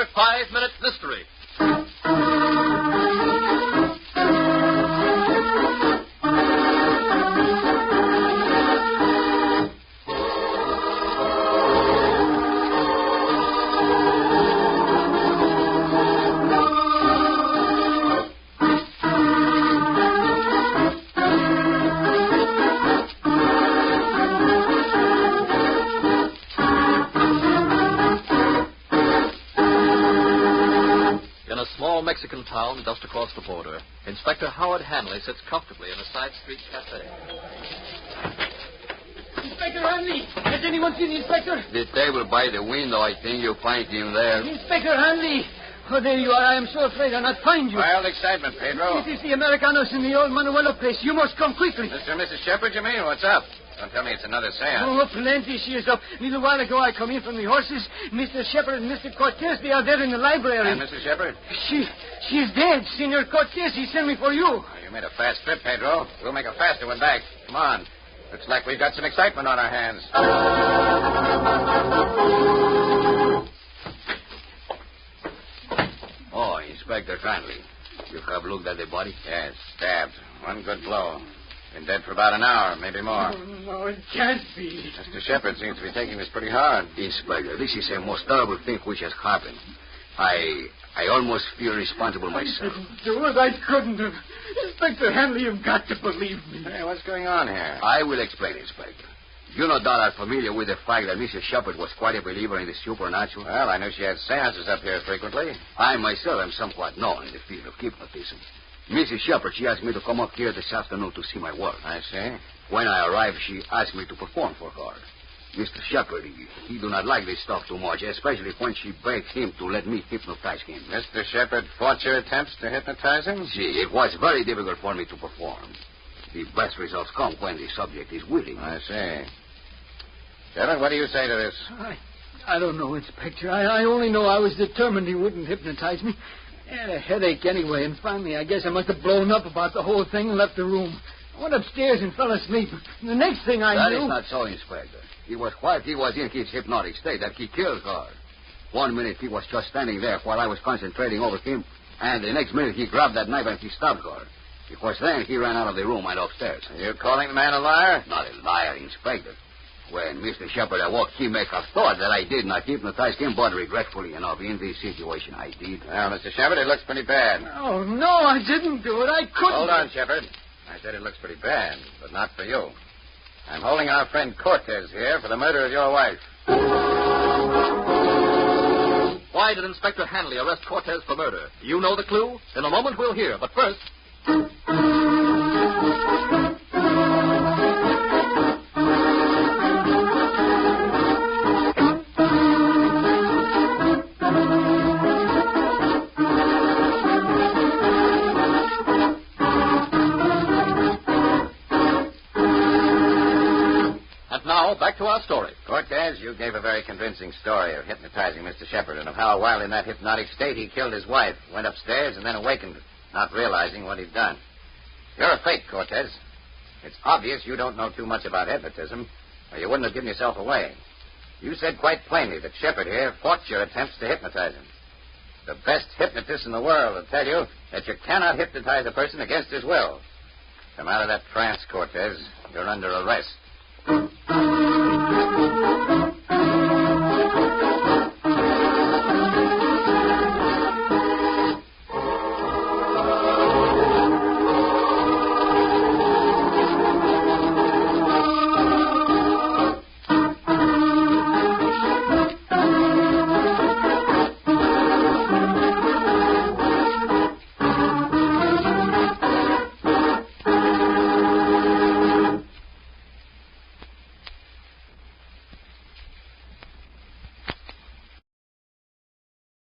another 5-minute mystery. Mexican town just across the border, Inspector Howard Hanley sits comfortably in a side street cafe. Inspector Hanley! Has anyone seen the inspector? The table by the window, I think you'll find him there. Inspector Hanley! Oh, there you are. I am so afraid I'll not find you. Wild excitement, Pedro. It is the Americanos in the old Manuelo place. You must come quickly. Mr. and Mrs. Sheppard, you mean? What's up? Don't tell me it's another seance. Oh, plenty she is up. A little while ago I come in from the horses. Mr. Sheppard and Mr. Cortez, they are there in the library. And Mrs. Sheppard? She is dead. Senor Cortez, he sent me for you. Oh, you made a fast trip, Pedro. We'll make a faster one back. Come on. Looks like we've got some excitement on our hands. Oh, Inspector Hanley. You have looked at the body? Yes, stabbed. One good blow. Been dead for about an hour, maybe more. Oh, no, it can't be. Mr. Sheppard seems to be taking this pretty hard. Inspector, this is the most terrible thing which has happened. I almost feel responsible myself. I didn't do it. I couldn't have. Inspector Hanley, you've got to believe me. Hey, what's going on here? I will explain, Inspector. You no doubt are familiar with the fact that Mrs. Sheppard was quite a believer in the supernatural. Well, I knew she had seances up here frequently. I myself am somewhat known in the field of hypnotism. Mrs. Sheppard, she asked me to come up here this afternoon to see my work. I see. When I arrived, she asked me to perform for her. Mr. Sheppard, he do not like this stuff too much, especially when she begged him to let me hypnotize him. Mr. Sheppard fought your attempts to hypnotize him? See, it was very difficult for me to perform. The best results come when the subject is willing. I see. Sheppard, what do you say to this? I don't know, Inspector. I only know I was determined he wouldn't hypnotize me. I had a headache anyway, and finally I guess I must have blown up about the whole thing and left the room. I went upstairs and fell asleep. The next thing I knew... That is not so, Inspector. It was while he was in his hypnotic state that he killed her. 1 minute he was just standing there while I was concentrating over him, and the next minute he grabbed that knife and he stabbed her. It was then he ran out of the room and upstairs. Are you calling the man a liar? Not a liar, Inspector. When Mr. Sheppard awoke, he may have thought that I did not hypnotize him, but regretfully enough, in this situation, I did. Well, Mr. Sheppard, it looks pretty bad. Oh, no, I didn't do it. I couldn't. Hold on, Sheppard. I said it looks pretty bad, but not for you. I'm holding our friend Cortez here for the murder of your wife. Why did Inspector Hanley arrest Cortez for murder? You know the clue? In a moment we'll hear, but first... Back to our story. Cortez, you gave a very convincing story of hypnotizing Mr. Sheppard and of how, while in that hypnotic state, he killed his wife, went upstairs, and then awakened, not realizing what he'd done. You're a fake, Cortez. It's obvious you don't know too much about hypnotism, or you wouldn't have given yourself away. You said quite plainly that Sheppard here fought your attempts to hypnotize him. The best hypnotist in the world will tell you that you cannot hypnotize a person against his will. Come out of that trance, Cortez. You're under arrest.